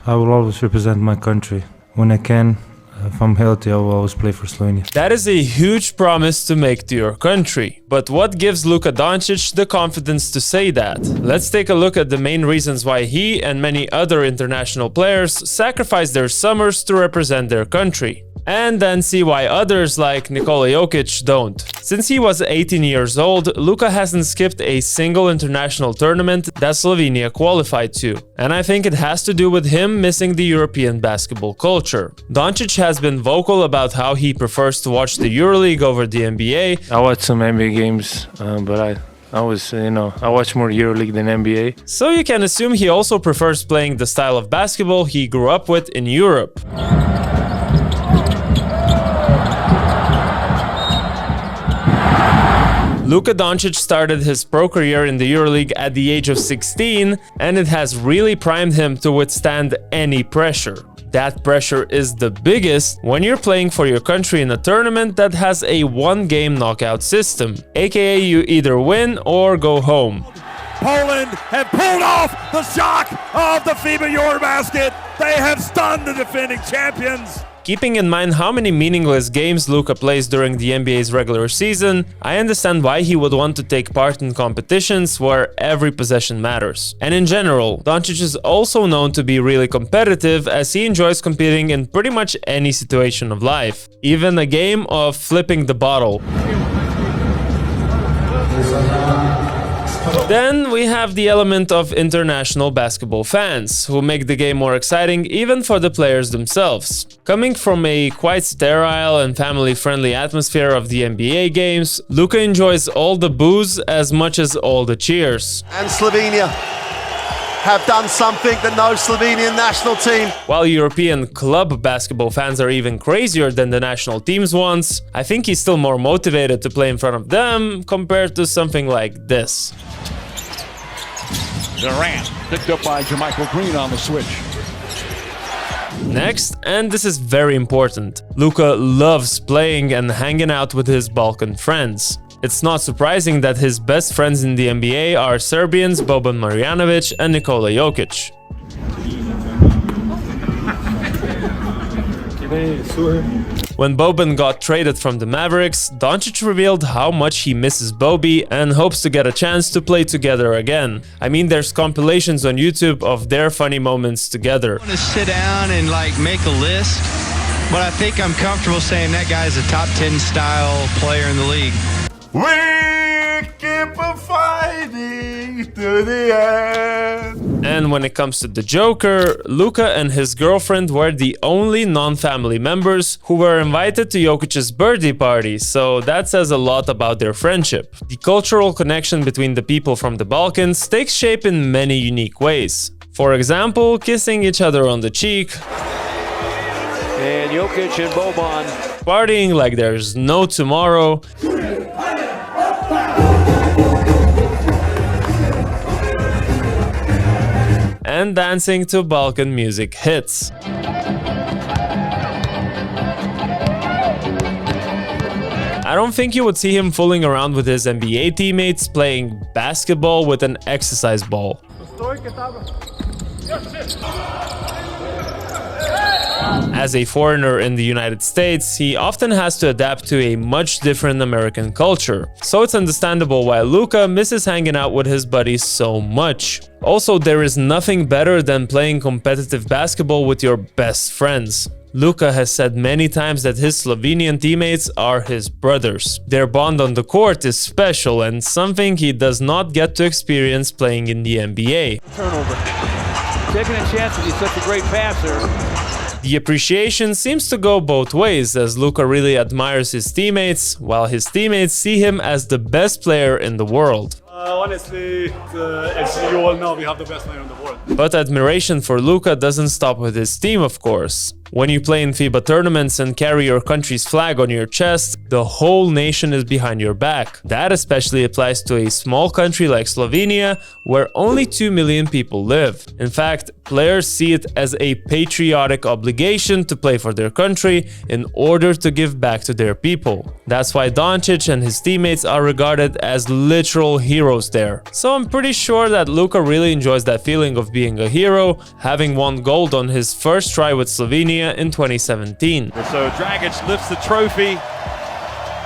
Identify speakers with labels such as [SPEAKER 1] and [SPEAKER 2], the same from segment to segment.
[SPEAKER 1] I will always represent my country. When I can, if I'm healthy, I will always play for Slovenia.
[SPEAKER 2] That is a huge promise to make to your country. But what gives Luka Doncic the confidence to say that? Let's take a look at the main reasons why he and many other international players sacrifice their summers to represent their country. And then see why others like Nikola Jokic don't. Since he was 18 years old, Luka hasn't skipped a single international tournament that Slovenia qualified to. And I think it has to do with him missing the European basketball culture. Doncic has been vocal about how he prefers to watch the EuroLeague over the NBA.
[SPEAKER 1] I watch some NBA games, but I watch more EuroLeague than NBA.
[SPEAKER 2] So you can assume he also prefers playing the style of basketball he grew up with in Europe. Luka Doncic started his pro career in the EuroLeague at the age of 16, and it has really primed him to withstand any pressure. That pressure is the biggest when you're playing for your country in a tournament that has a one-game knockout system, aka you either win or go home.
[SPEAKER 3] Poland have pulled off the shock of the FIBA Eurobasket. They have stunned the defending champions.
[SPEAKER 2] Keeping in mind how many meaningless games Luka plays during the NBA's regular season, I understand why he would want to take part in competitions where every possession matters. And in general, Doncic is also known to be really competitive, as he enjoys competing in pretty much any situation of life, even a game of flipping the bottle. Then we have the element of international basketball fans, who make the game more exciting even for the players themselves. Coming from a quite sterile and family-friendly atmosphere of the NBA games, Luka enjoys all the boos as much as all the cheers.
[SPEAKER 4] And Slovenia have done something that no Slovenian national team.
[SPEAKER 2] While European club basketball fans are even crazier than the national team's ones, I think he's still more motivated to play in front of them compared to something like this.
[SPEAKER 5] Durant, picked up by JaMychal Green on the switch.
[SPEAKER 2] Next, and this is very important, Luka loves playing and hanging out with his Balkan friends. It's not surprising that his best friends in the NBA are Serbians Boban Marjanovic and Nikola Jokic. When Boban got traded from the Mavericks, Doncic revealed how much he misses Bobby and hopes to get a chance to play together again. I mean, there's compilations on YouTube of their funny moments together.
[SPEAKER 6] I want to sit down and make a list, but I think I'm comfortable saying that guy's a top 10 style player in the league.
[SPEAKER 3] We keep fighting to the end.
[SPEAKER 2] And when it comes to the Joker, Luka and his girlfriend were the only non-family members who were invited to Jokic's birthday party, so that says a lot about their friendship. The cultural connection between the people from the Balkans takes shape in many unique ways. For example, kissing each other on the cheek,
[SPEAKER 7] and Jokic and Boban
[SPEAKER 2] partying like there's no tomorrow, and dancing to Balkan music hits. I don't think you would see him fooling around with his NBA teammates playing basketball with an exercise ball. As a foreigner in the United States, he often has to adapt to a much different American culture. So it's understandable why Luka misses hanging out with his buddies so much. Also, there is nothing better than playing competitive basketball with your best friends. Luka has said many times that his Slovenian teammates are his brothers. Their bond on the court is special and something he does not get to experience playing in the NBA.
[SPEAKER 7] turnover. Taking a chance that he's such a great passer.
[SPEAKER 2] The appreciation seems to go both ways, as Luka really admires his teammates, while his teammates see him as the best player in the world.
[SPEAKER 8] Honestly, as you all know, we have the best player in the world.
[SPEAKER 2] But admiration for Luka doesn't stop with his team, of course. When you play in FIBA tournaments and carry your country's flag on your chest, the whole nation is behind your back. That especially applies to a small country like Slovenia, where only 2 million people live. In fact, players see it as a patriotic obligation to play for their country in order to give back to their people. That's why Doncic and his teammates are regarded as literal heroes there. So I'm pretty sure that Luka really enjoys that feeling of being a hero, having won gold on his first try with Slovenia in 2017.
[SPEAKER 3] So Dragic lifts the trophy.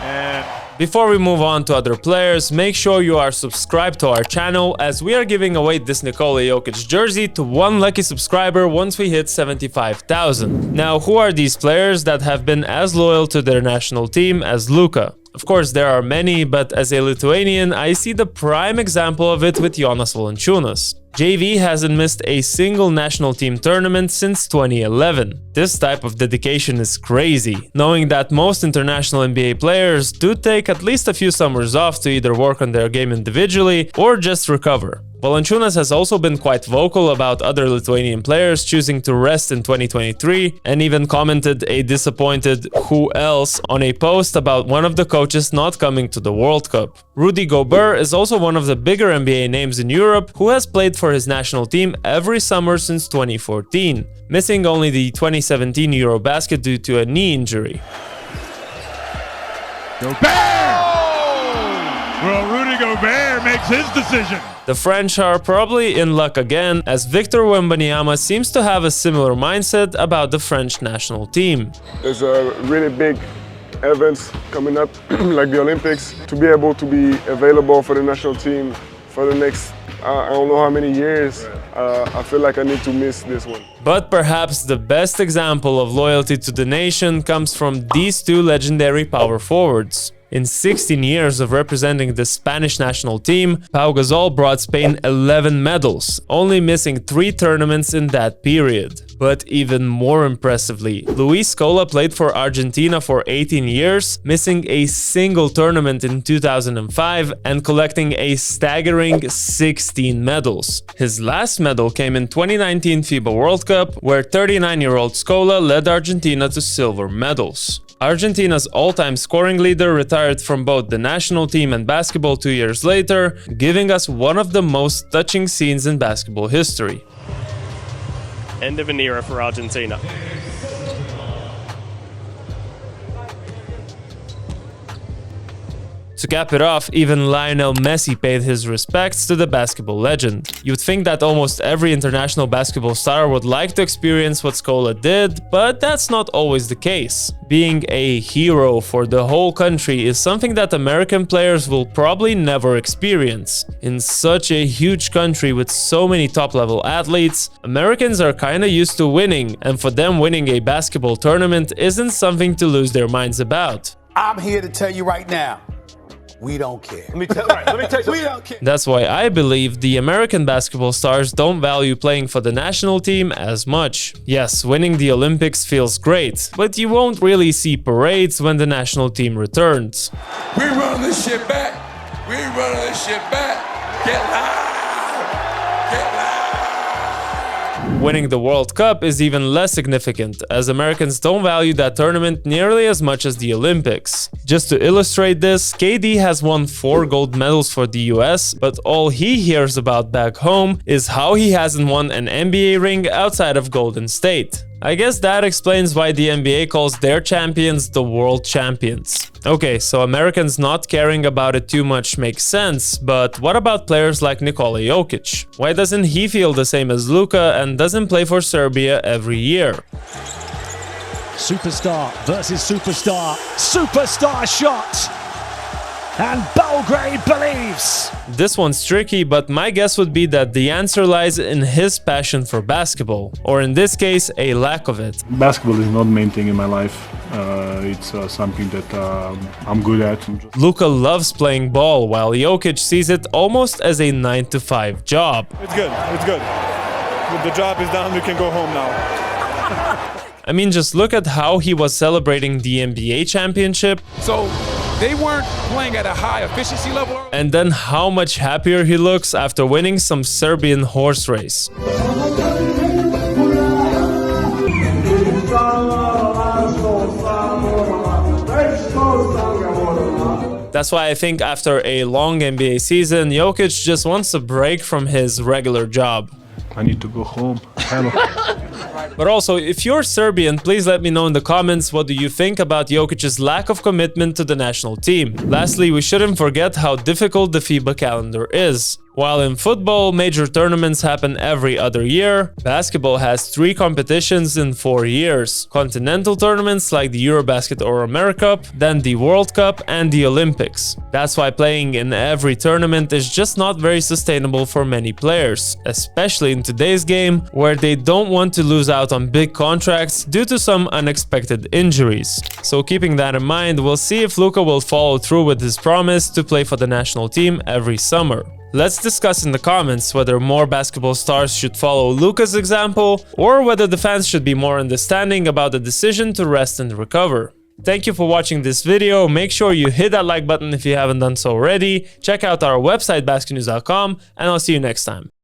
[SPEAKER 3] And
[SPEAKER 2] before we move on to other players, make sure you are subscribed to our channel, as we are giving away this Nikola Jokic jersey to one lucky subscriber once we hit 75,000. Now, who are these players that have been as loyal to their national team as Luka? Of course, there are many, but as a Lithuanian, I see the prime example of it with Jonas Valančiūnas. JV hasn't missed a single national team tournament since 2011. This type of dedication is crazy, knowing that most international NBA players do take at least a few summers off to either work on their game individually or just recover. Valančiūnas has also been quite vocal about other Lithuanian players choosing to rest in 2023, and even commented a disappointed "who else" on a post about one of the coaches not coming to the World Cup. Rudy Gobert is also one of the bigger NBA names in Europe who has played for his national team every summer since 2014, missing only the 2017 Eurobasket due to a knee injury.
[SPEAKER 3] Gobert! Well, Rudy Gobert makes his decision.
[SPEAKER 2] The French are probably in luck again, as Victor Wembanyama seems to have a similar mindset about the French national team.
[SPEAKER 9] There's a really big events coming up, like the Olympics. To be able to be available for the national team for the next, I don't know how many years, I feel like I need to miss this one.
[SPEAKER 2] But perhaps the best example of loyalty to the nation comes from these two legendary power forwards. In 16 years of representing the Spanish national team, Pau Gasol brought Spain 11 medals, only missing 3 tournaments in that period. But even more impressively, Luis Scola played for Argentina for 18 years, missing a single tournament in 2005 and collecting a staggering 16 medals. His last medal came in 2019 FIBA World Cup, where 39-year-old Scola led Argentina to silver medals. Argentina's all-time scoring leader retired from both the national team and basketball 2 years later, giving us one of the most touching scenes in basketball history.
[SPEAKER 10] End of an era for Argentina.
[SPEAKER 2] To cap it off, even Lionel Messi paid his respects to the basketball legend. You'd think that almost every international basketball star would like to experience what Scola did, but that's not always the case. Being a hero for the whole country is something that American players will probably never experience. In such a huge country with so many top-level athletes, Americans are kinda used to winning, and for them winning a basketball tournament isn't something to lose their minds about.
[SPEAKER 11] I'm here to tell you right now, we don't care.
[SPEAKER 10] Let me tell you.
[SPEAKER 11] We don't care.
[SPEAKER 2] That's why I believe the American basketball stars don't value playing for the national team as much. Yes, winning the Olympics feels great, but you won't really see parades when the national team returns.
[SPEAKER 11] We run this shit back. We run this shit back. Get loud. Get loud.
[SPEAKER 2] Winning the World Cup is even less significant, as Americans don't value that tournament nearly as much as the Olympics. Just to illustrate this, KD has won 4 gold medals for the US, but all he hears about back home is how he hasn't won an NBA ring outside of Golden State. I guess that explains why the NBA calls their champions the world champions. Okay, so Americans not caring about it too much makes sense, but what about players like Nikola Jokic? Why doesn't he feel the same as Luka and doesn't play for Serbia every year?
[SPEAKER 12] Superstar versus superstar. Superstar shot! And Belgrade believes!
[SPEAKER 2] This one's tricky, but my guess would be that the answer lies in his passion for basketball, or in this case, a lack of it.
[SPEAKER 8] Basketball is not the main thing in my life. It's something that I'm good at.
[SPEAKER 2] Luka loves playing ball, while Jokic sees it almost as a 9-to-5 job.
[SPEAKER 13] It's good, it's good. The job is done, we can go home now.
[SPEAKER 2] I mean, just look at how he was celebrating the NBA championship.
[SPEAKER 11] So they weren't playing at a high efficiency level.
[SPEAKER 2] And then how much happier he looks after winning some Serbian horse race. That's why I think after a long NBA season, Jokic just wants a break from his regular job.
[SPEAKER 8] I need to go home. Hello.
[SPEAKER 2] But also, if you're Serbian, please let me know in the comments what do you think about Jokic's lack of commitment to the national team. Lastly, we shouldn't forget how difficult the FIBA calendar is. While in football, major tournaments happen every other year, basketball has 3 competitions in 4 years. Continental tournaments like the Eurobasket or AmeriCup, then the World Cup and the Olympics. That's why playing in every tournament is just not very sustainable for many players, especially in today's game, where they don't want to lose out on big contracts due to some unexpected injuries. So keeping that in mind, we'll see if Luka will follow through with his promise to play for the national team every summer. Let's discuss in the comments whether more basketball stars should follow Luka's example, or whether the fans should be more understanding about the decision to rest and recover. Thank you for watching this video. Make sure you hit that like button if you haven't done so already. Check out our website basketnews.com, and I'll see you next time.